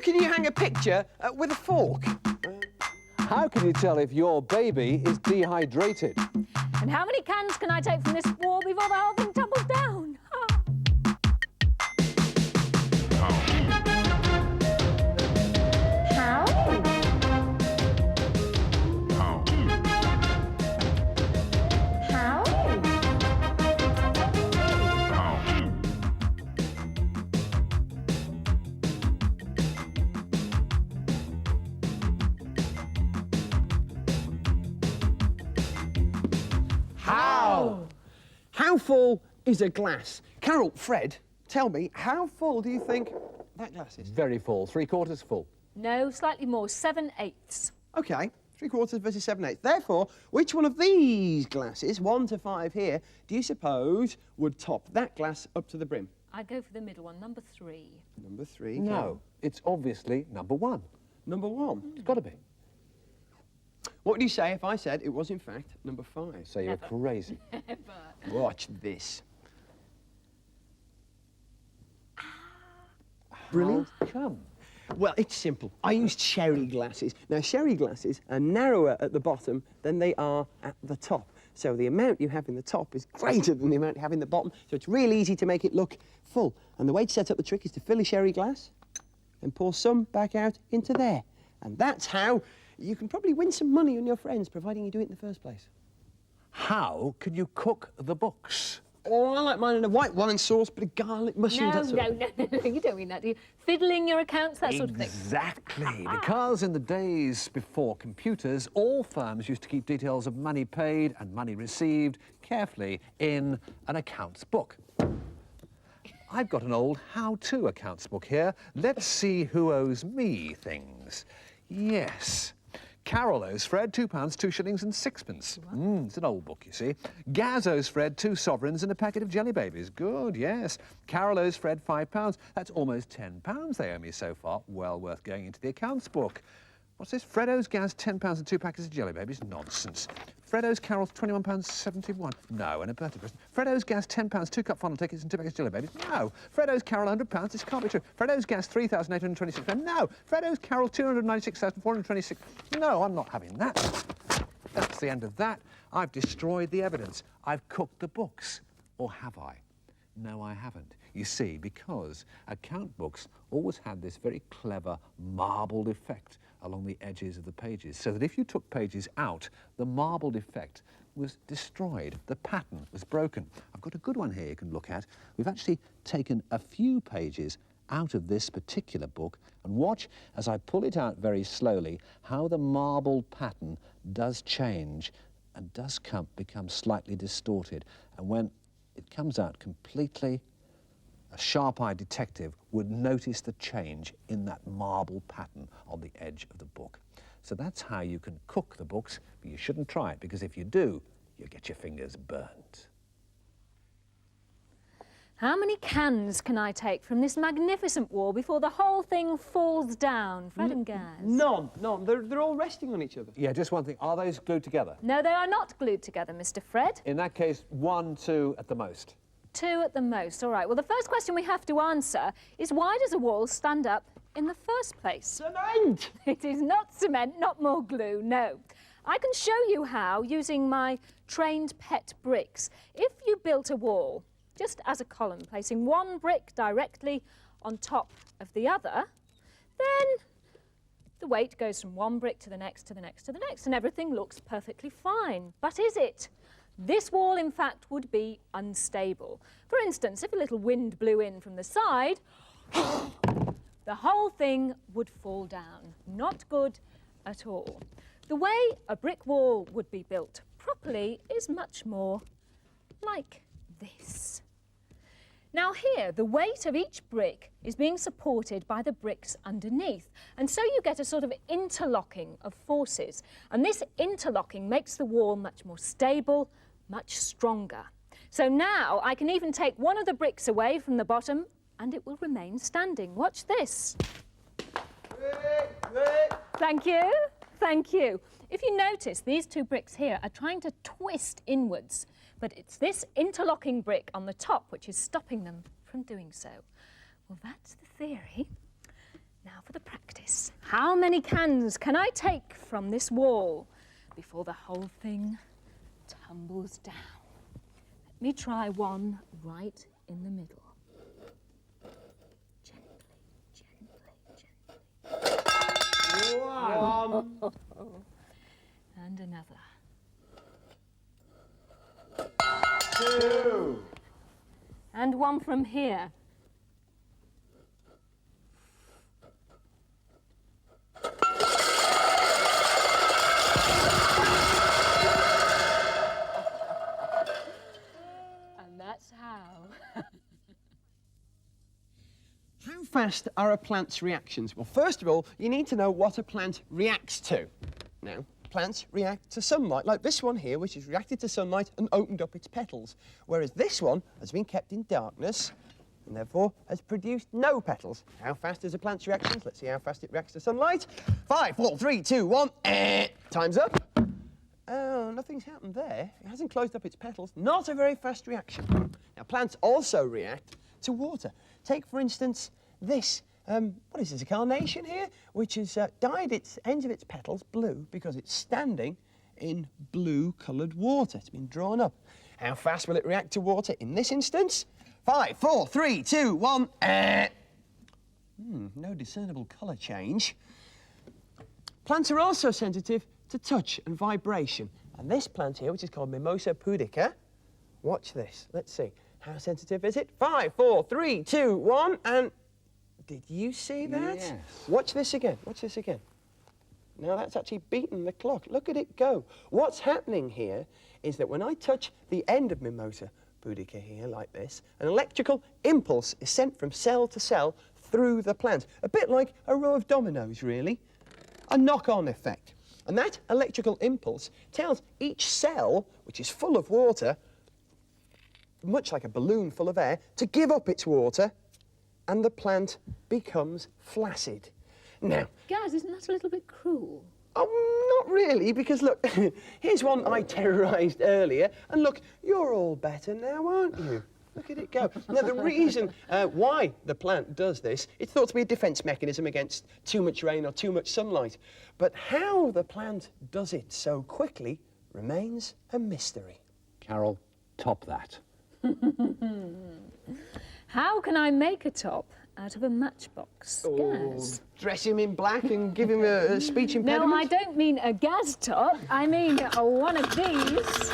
can you hang a picture with a fork? How can you tell if your baby is dehydrated? And how many cans can I take from this wall before the whole thing tumbles down? How? How? How? How full is a glass? Carol, Fred, tell me, how full do you think that glass is? Very full, 3/4 full. No, slightly more, 7/8. OK, 3/4 versus 7/8. Therefore, which one of these glasses, 1 to 5 here, do you suppose would top that glass up to the brim? I'd go for the middle one, number 3. Number 3. No, Carol. it's obviously number 1. Number 1. It's got to be. What would you say if I said it was, in fact, number 5? So you're crazy. Watch this. Brilliant. How come? Well, it's simple. I used sherry glasses. Now, sherry glasses are narrower at the bottom than they are at the top. So the amount you have in the top is greater than the amount you have in the bottom. So it's really easy to make it look full. And the way to set up the trick is to fill a sherry glass and pour some back out into there. And that's how you can probably win some money on your friends, providing you do it in the first place. How can you cook the books? Oh, I like mine in a white wine sauce, bit of garlic, mushrooms, that sort of thing. No, you don't mean that, do you? Fiddling your accounts, that sort of thing. Exactly, because in the days before computers, all firms used to keep details of money paid and money received carefully in an accounts book. I've got an old how-to accounts book here. Let's see who owes me things. Yes. Carol owes Fred £2, 2 shillings and 6pence. It's an old book, you see. Gaz owes Fred 2 sovereigns and a packet of jelly babies. Good, yes. Carol owes Fred £5. That's almost £10 they owe me so far. Well worth going into the accounts book. What's this? Fred owes Gaz £10 and 2 packets of jelly babies? Nonsense. Fred owes Carol £21.71. No, and a birthday present. Fred owes Gaz £10, 2 cup funnel tickets and 2 packets of jelly babies? No. Fred owes Carol £100. This can't be true. Fred owes Gaz £3,826. No. Fred owes Carol £296,426. No, I'm not having that. That's the end of that. I've destroyed the evidence. I've cooked the books. Or have I? No, I haven't. You see, because account books always had this very clever marbled effect along the edges of the pages, so that if you took pages out, the marbled effect was destroyed. The pattern was broken. I've got a good one here you can look at. We've actually taken a few pages out of this particular book, and watch as I pull it out very slowly how the marbled pattern does change and does become slightly distorted. And when it comes out completely, a sharp-eyed detective would notice the change in that marble pattern on the edge of the book. So that's how you can cook the books, but you shouldn't try it, because if you do, you'll get your fingers burnt. How many cans can I take from this magnificent wall before the whole thing falls down? Fred and Gaz? None. They're all resting on each other. Yeah, just one thing. Are those glued together? No, they are not glued together, Mr. Fred. In that case, 1, 2 at the most. 2 at the most. All right. Well, the first question we have to answer is, why does a wall stand up in the first place? Cement! It is not cement, not more glue, no. I can show you how using my trained pet bricks. If you built a wall just as a column, placing one brick directly on top of the other, then the weight goes from one brick to the next, to the next, to the next, and everything looks perfectly fine. But is it? This wall, in fact, would be unstable. For instance, if a little wind blew in from the side, the whole thing would fall down. Not good at all. The way a brick wall would be built properly is much more like this. Now here, the weight of each brick is being supported by the bricks underneath, and so you get a sort of interlocking of forces, and this interlocking makes the wall much more stable, much stronger. So now I can even take one of the bricks away from the bottom and it will remain standing. Watch this. Thank you, thank you. If you notice, these 2 bricks here are trying to twist inwards, but it's this interlocking brick on the top which is stopping them from doing so. Well, that's the theory. Now for the practice. How many cans can I take from this wall before the whole thing tumbles down? Let me try one right in the middle. Gently. One. And another. Two. And one from here. And that's how. How fast are a plant's reactions? Well, first of all, you need to know what a plant reacts to. Now, plants react to sunlight, like this one here, which has reacted to sunlight and opened up its petals, whereas this one has been kept in darkness and therefore has produced no petals. How fast is a plant's reactions? Let's see how fast it reacts to sunlight. 5, 4, 3, 2, 1. Time's up. Oh, nothing's happened there. It hasn't closed up its petals. Not a very fast reaction. Now, plants also react to water. Take, for instance, this. What is this, a carnation here? Which has dyed its ends of its petals blue because it's standing in blue-coloured water. It's been drawn up. How fast will it react to water in this instance? 5, 4, 3, 2, 1. No discernible colour change. Plants are also sensitive to touch and vibration. And this plant here, which is called Mimosa pudica, watch this. Let's see. How sensitive is it? 5, 4, 3, 2, 1, and... Did you see that? Yes. Watch this again. Watch this again. Now that's actually beaten the clock. Look at it go. What's happening here is that when I touch the end of Mimosa pudica here, like this, an electrical impulse is sent from cell to cell through the plant. A bit like a row of dominoes, really. A knock-on effect. And that electrical impulse tells each cell, which is full of water, much like a balloon full of air, to give up its water, and the plant becomes flaccid. Now... Gaz, isn't that a little bit cruel? Oh, not really, because look, here's one I terrorised earlier, and look, you're all better now, aren't you? Look at it go. Now, the reason why the plant does this, it's thought to be a defence mechanism against too much rain or too much sunlight. But how the plant does it so quickly remains a mystery. Carol, top that. How can I make a top out of a matchbox? Gaz? Dress him in black and give him a speech impediment? No, I don't mean a Gaz top. I mean one of these.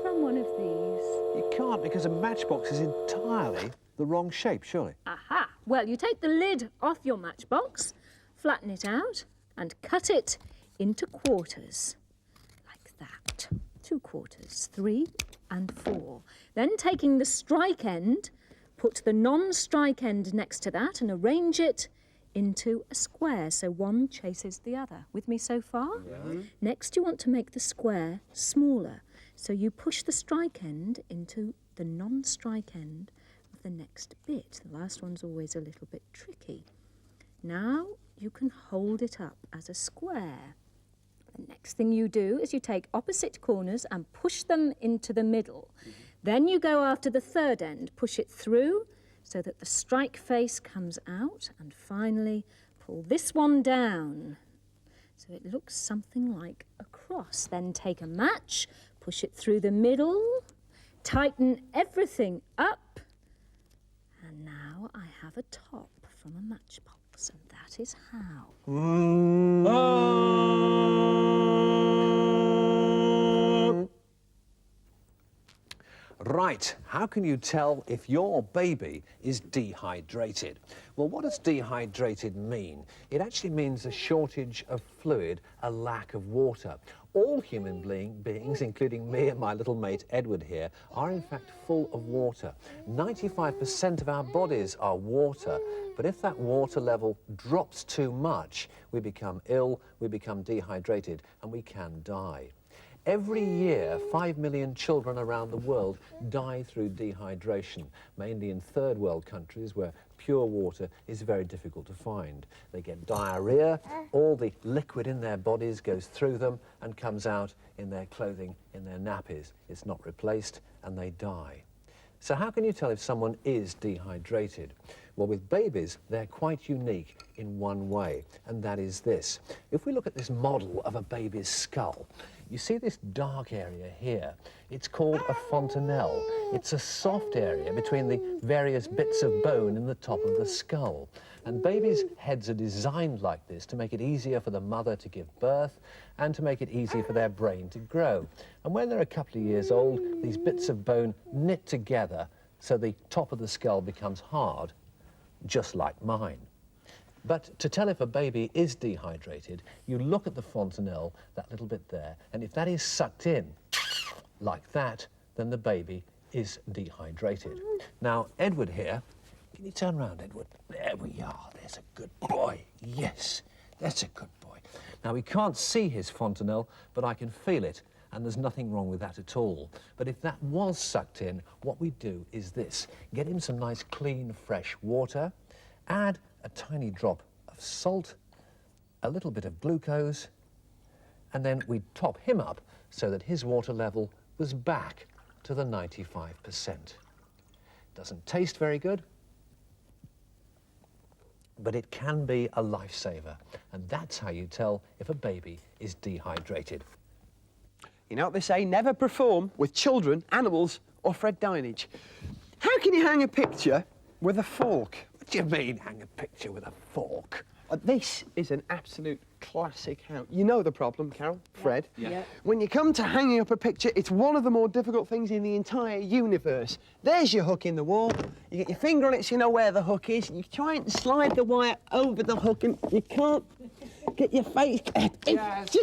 From one of these. You can't, because a matchbox is entirely the wrong shape, surely. Aha! Well, you take the lid off your matchbox, flatten it out, and cut it into quarters. Like that. 2 quarters, 3 and 4. Then taking the strike end, put the non-strike end next to that and arrange it into a square, so one chases the other. With me so far? Yeah. Next, you want to make the square smaller, so you push the strike end into the non-strike end of the next bit. The last one's always a little bit tricky. Now you can hold it up as a square. The next thing you do is you take opposite corners and push them into the middle. Then you go after the third end, push it through so that the strike face comes out, and finally pull this one down so it looks something like a cross. Then take a match, push it through the middle, tighten everything up, and now I have a top from a matchbox, and that is how. Right, how can you tell if your baby is dehydrated? Well, what does dehydrated mean? It actually means a shortage of fluid, a lack of water. All human beings, including me and my little mate Edward here, are in fact full of water. 95% of our bodies are water, but if that water level drops too much, we become ill, we become dehydrated, and we can die. Every year, 5 million children around the world die through dehydration, mainly in third world countries where pure water is very difficult to find. They get diarrhea, all the liquid in their bodies goes through them and comes out in their clothing, in their nappies. It's not replaced, and they die. So how can you tell if someone is dehydrated? Well, with babies, they're quite unique in one way, and that is this. If we look at this model of a baby's skull, you see this dark area here. It's called a fontanelle. It's a soft area between the various bits of bone in the top of the skull. And babies' heads are designed like this to make it easier for the mother to give birth and to make it easy for their brain to grow. And when they're a couple of years old, these bits of bone knit together so the top of the skull becomes hard, just like mine. But to tell if a baby is dehydrated, you look at the fontanelle, that little bit there, and if that is sucked in, like that, then the baby is dehydrated. Now, Edward here, can you turn around, Edward? There we are, there's a good boy. Yes, that's a good boy. Now, we can't see his fontanelle, but I can feel it, and there's nothing wrong with that at all. But if that was sucked in, what we do is this. Get him some nice, clean, fresh water, add a tiny drop of salt, a little bit of glucose, and then we top him up so that his water level was back to the 95%. Doesn't taste very good, but it can be a lifesaver, and that's how you tell if a baby is dehydrated. You know what they say, never perform with children, animals, or Fred Dinage. How can you hang a picture with a fork? What do you mean, hang a picture with a fork? This is an absolute classic how. You know the problem, Carol, Fred. Yeah. When you come to hanging up a picture, it's one of the more difficult things in the entire universe. There's your hook in the wall. You get your finger on it so you know where the hook is. You try and slide the wire over the hook and you can't get your face... Yes.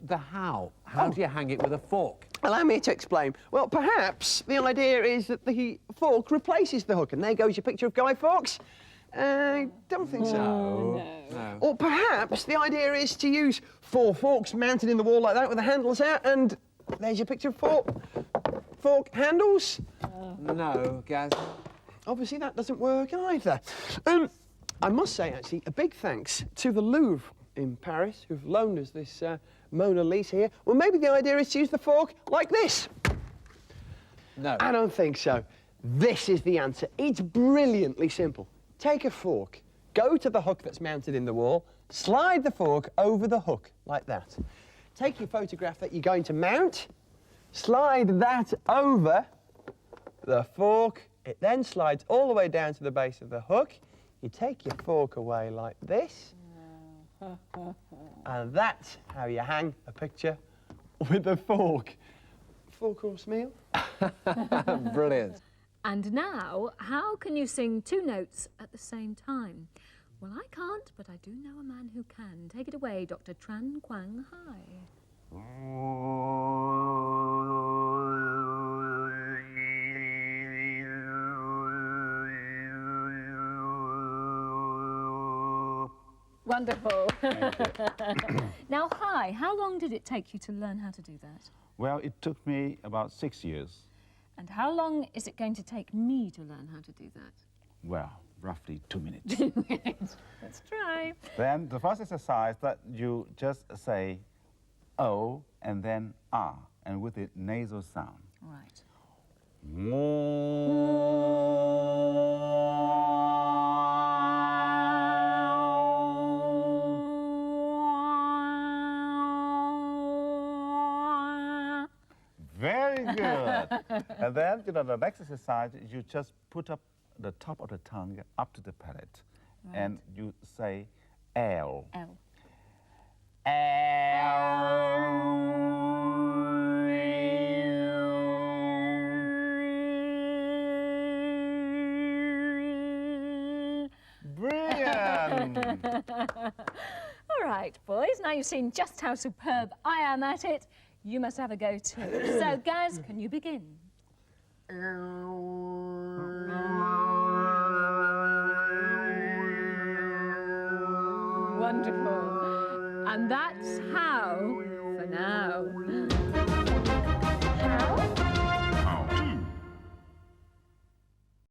The how? How do you hang it with a fork? Allow me to explain. Well, perhaps the idea is that the fork replaces the hook, and there goes your picture of Guy Fawkes. Don't think so. No. Or perhaps the idea is to use 4 forks mounted in the wall like that with the handles out, and there's your picture of fork handles. No, Gaz. Obviously, that doesn't work either. I must say, actually, a big thanks to the Louvre in Paris, who've loaned us this Mona Lisa here. Well, maybe the idea is to use the fork like this. No. I don't think so. This is the answer. It's brilliantly simple. Take a fork, go to the hook that's mounted in the wall, slide the fork over the hook, like that. Take your photograph that you're going to mount, slide that over the fork. It then slides all the way down to the base of the hook. You take your fork away like this. And that's how you hang a picture with a fork. 4-course meal. Brilliant. And now, how can you sing 2 notes at the same time? Well, I can't, but I do know a man who can. Take it away, Dr. Tran Quang Hai. Wonderful. Now, Hai, how long did it take you to learn how to do that? Well, it took me about 6 years. And how long is it going to take me to learn how to do that? Well, roughly 2 minutes. Let's try. Then the first exercise that you just say O and then R, and with the nasal sound. Right. Very good. And then, the next exercise, you just put up the top of the tongue up to the palate. Right. And you say L. L. Brilliant. All right, boys, now you've seen just how superb I am at it. You must have a go too. So, Gaz, can you begin? Wonderful. And that's how for now.